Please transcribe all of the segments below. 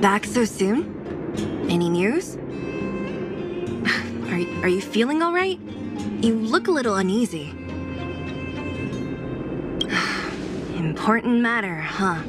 Back so soon? Any news? Are you feeling all right? You look a little uneasy. Important matter, huh?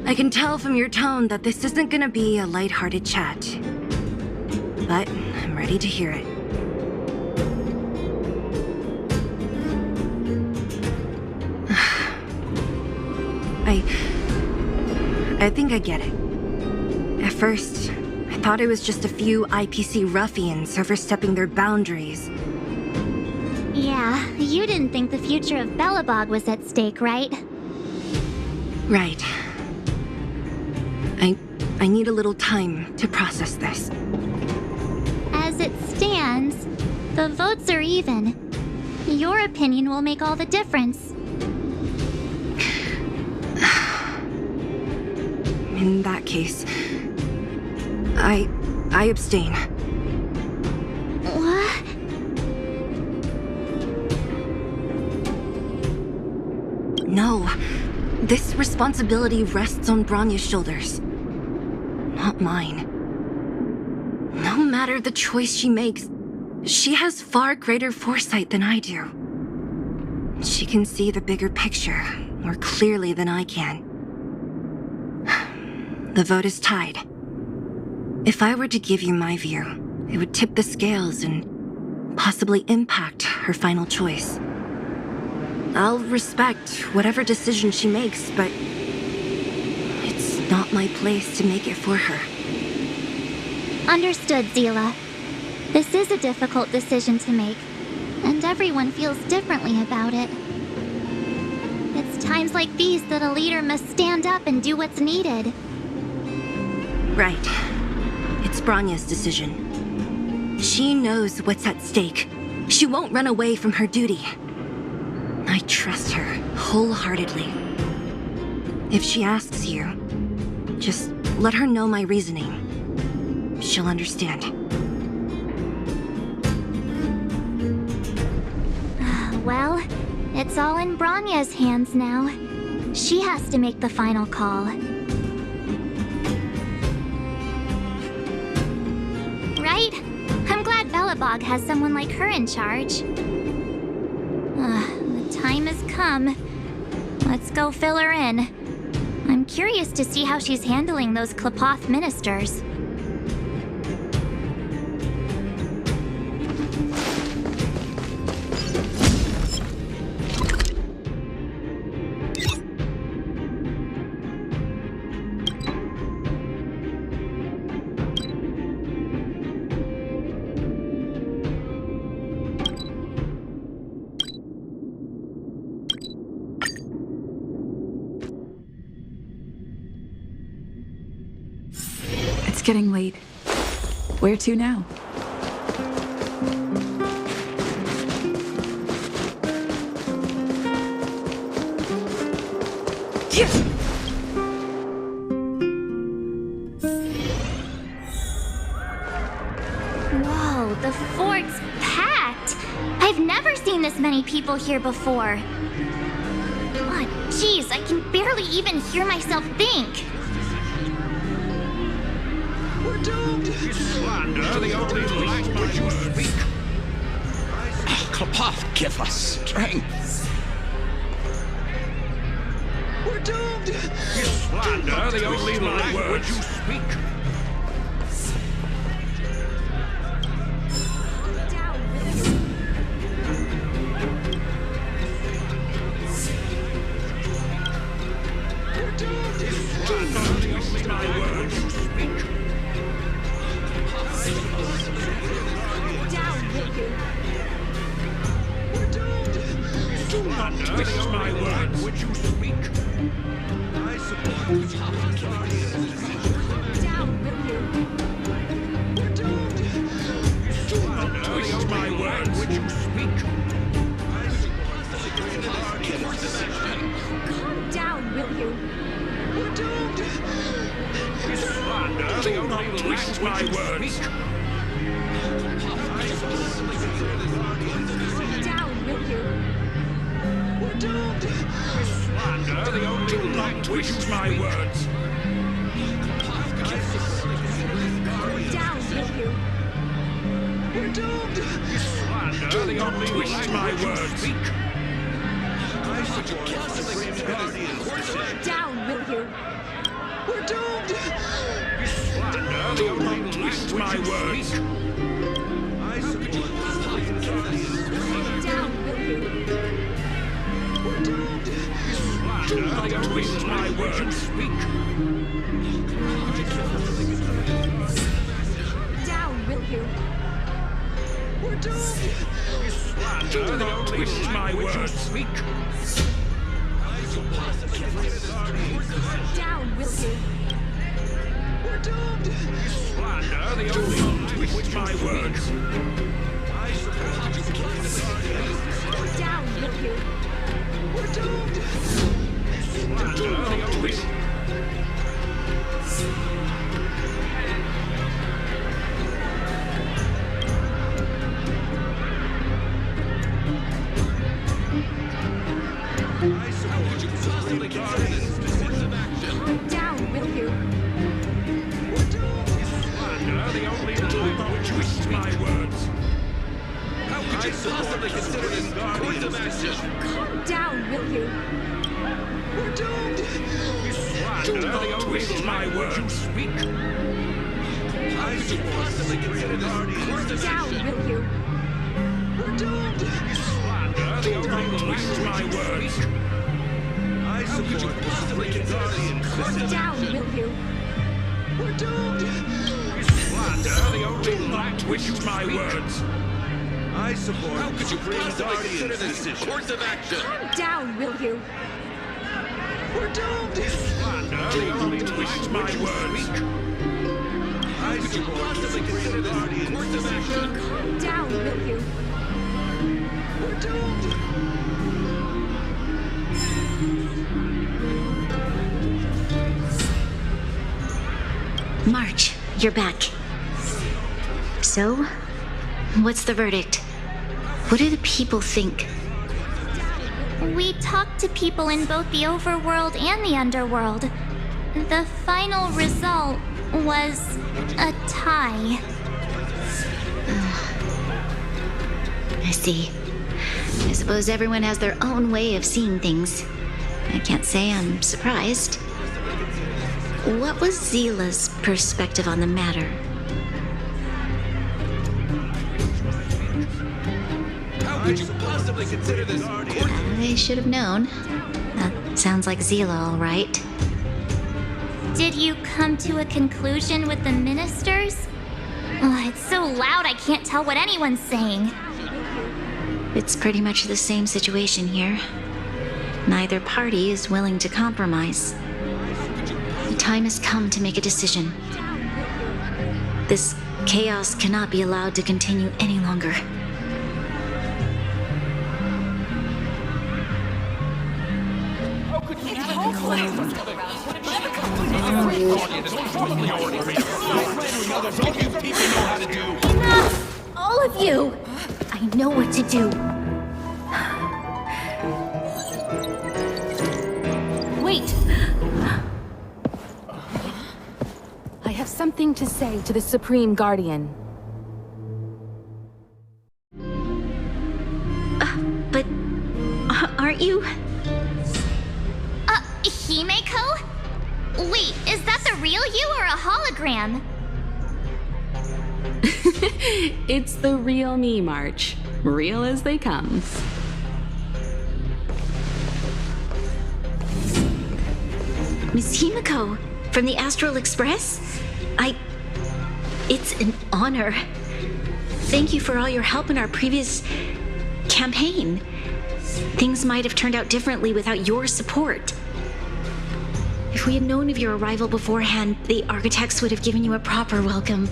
I can tell from your tone that this isn't gonna be a lighthearted chat. But I'm ready to hear it. I think I get it. At first, I thought it was just a few IPC ruffians overstepping their boundaries. Yeah, you didn't think the future of Belobog was at stake, right? Right. I need a little time to process this. As it stands, the votes are even. Your opinion will make all the difference. In that case, I abstain. What? No. This responsibility rests on Bronya's shoulders. Not mine. No matter the choice she makes, she has far greater foresight than I do. She can see the bigger picture more clearly than I can. The vote is tied. If I were to give you my view, it would tip the scales and possibly impact her final choice. I'll respect whatever decision she makes, but it's not my place to make it for her. Understood, Zila. This is a difficult decision to make, and everyone feels differently about it. It's times like these that a leader must stand up and do what's needed. Right. It's Bronya's decision. She knows what's at stake. She won't run away from her duty. I trust her wholeheartedly. If she asks you, just let her know my reasoning. She'll understand. Well, it's all in Bronya's hands now. She has to make the final call. Right? I'm glad Belobog has someone like her in charge. The time has come. Let's go fill her in. I'm curious to see how she's handling those Klapoth ministers. It's getting late. Where to now? Whoa, the fort's packed! I've never seen this many people here before. Oh, jeez, I can barely even hear myself think. We're doomed! You slander the only language you speak. Klapoth, give us strength. We're doomed! You slander the only language you speak. Twist my words. Would you speak? I suppose. Down, will you? We're doomed. Twist my words. Would you speak? Calm down, will you? We're doomed. You slander the only twist my words. Down, will you? We're doomed. You slander the only language. Twist my words. doomed! You slander the only twist my words. I support the Supreme Guardian. Down, will you? We're doomed! You slander the only twist my words. I support the Supreme Guardian. Down, will you? We're doomed! You slander the only twist my words. Down, will you? We're doomed! You slander the only twist my words. Down, will you? We're doomed! You slander the only twist my words. I support the Guardian. Down, will you? We're doomed! You slander the only I support you possibly Guardian's decisive action. Down, will you? We're doomed! You slander the only which twist my words. How could you possibly consider this course of action? Down, will you? We're doomed! You slander the only twist my words. How could you possibly consider this course of Down, action? will you? We're doomed! You slander the only twist my words. I support the Supreme Guardian's decisive Down, action. will you? We're doomed! You slander the only twist my words. I support. How could you possibly consider this course of action? Down, will you? We're doomed! You slander the only twist my words. I could you possibly consider this course of action? Down, will you? We're doomed! March, you're back. So, what's the verdict? What do the people think? We talked to people in both the overworld and the underworld. The final result was a tie. I see. I suppose everyone has their own way of seeing things. I can't say I'm surprised. What was Zila's perspective on the matter? How could you possibly consider this course? I should have known. That sounds like Zila, all right. Did you come to a conclusion with the ministers? Oh, it's so loud I can't tell what anyone's saying. It's pretty much the same situation here. Neither party is willing to compromise. The time has come to make a decision. This chaos cannot be allowed to continue any longer. Enough! All of you! I know what to do. Wait! I have something to say to the Supreme Guardian. But aren't you? Himeko? Wait, is that the real you or a hologram? It's the real me, March. Real as they come. Miss Himeko, from the Astral Express? It's an honor. Thank you for all your help in our previous campaign. Things might have turned out differently without your support. If we had known of your arrival beforehand, the architects would have given you a proper welcome.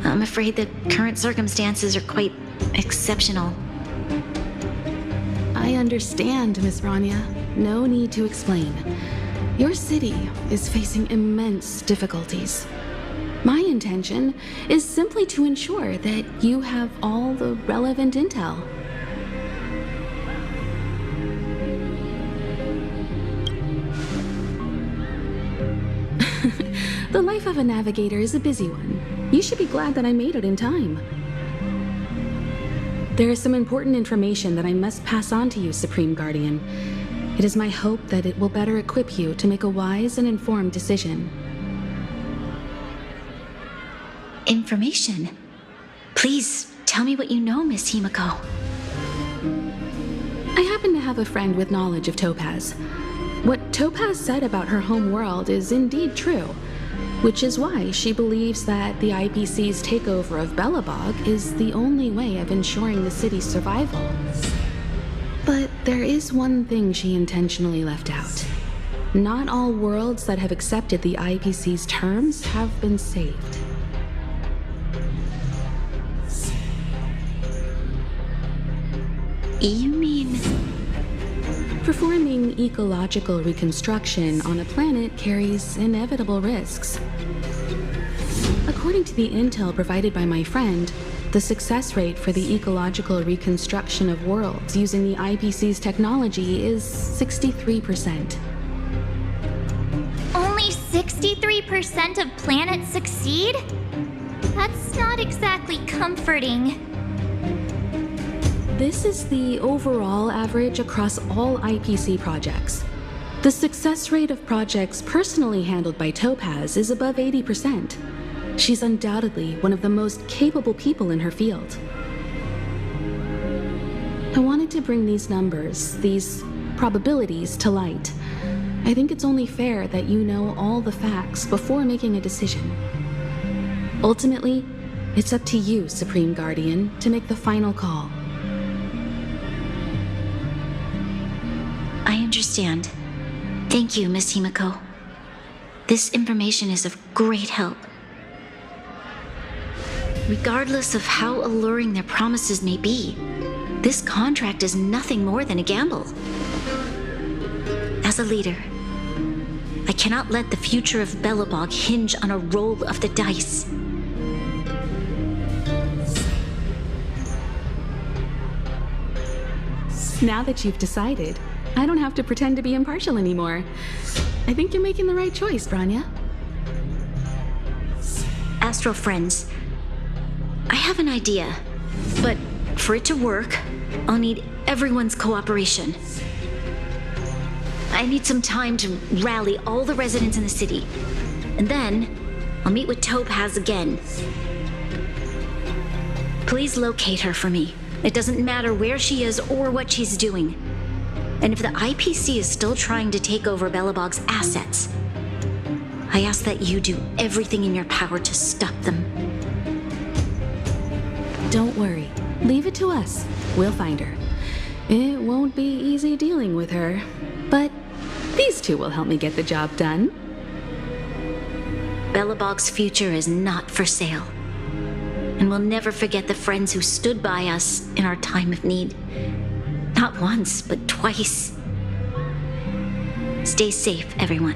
I'm afraid the current circumstances are quite exceptional. I understand, Miss Rania. No need to explain. Your city is facing immense difficulties. My intention is simply to ensure that you have all the relevant intel. The life of a navigator is a busy one. You should be glad that I made it in time. There is some important information that I must pass on to you, Supreme Guardian. It is my hope that it will better equip you to make a wise and informed decision. Information? Please, tell me what you know, Miss Himiko. I happen to have a friend with knowledge of Topaz. What Topaz said about her home world is indeed true, which is why she believes that the IPC's takeover of Belobog is the only way of ensuring the city's survival. But there is one thing she intentionally left out. Not all worlds that have accepted the IPC's terms have been saved. You mean... Performing ecological reconstruction on a planet carries inevitable risks. According to the intel provided by my friend, the success rate for the ecological reconstruction of worlds using the IPC's technology is 63%. Only 63% of planets succeed? That's not exactly comforting. This is the overall average across all IPC projects. The success rate of projects personally handled by Topaz is above 80%. She's undoubtedly one of the most capable people in her field. I wanted to bring these numbers, these probabilities, to light. I think it's only fair that you know all the facts before making a decision. Ultimately, it's up to you, Supreme Guardian, to make the final call. I understand. Thank you, Miss Himiko. This information is of great help. Regardless of how alluring their promises may be, this contract is nothing more than a gamble. As a leader, I cannot let the future of Belobog hinge on a roll of the dice. Now that you've decided, I don't have to pretend to be impartial anymore. I think you're making the right choice, Branya. Astral friends, I have an idea, but for it to work, I'll need everyone's cooperation. I need some time to rally all the residents in the city, and then I'll meet with Topaz again. Please locate her for me. It doesn't matter where she is or what she's doing. And if the IPC is still trying to take over Belobog's assets, I ask that you do everything in your power to stop them. Don't worry. Leave it to us. We'll find her. It won't be easy dealing with her, but these two will help me get the job done. Belobog's future is not for sale. And we'll never forget the friends who stood by us in our time of need. Not once, but twice. Stay safe, everyone.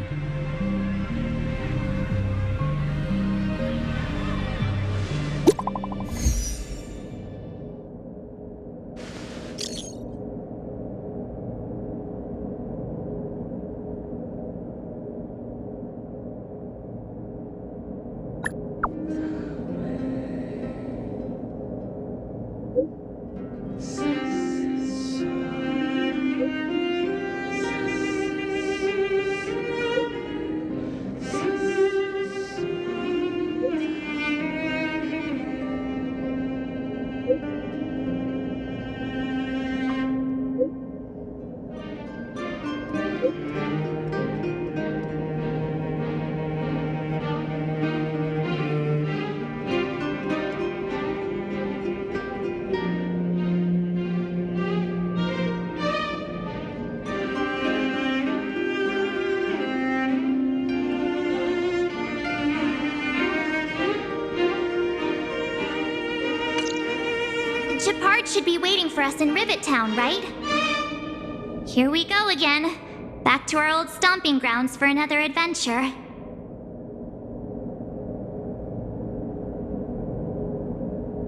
Shepard should be waiting for us in Rivet Town, right? Here we go again. Back to our old stomping grounds for another adventure.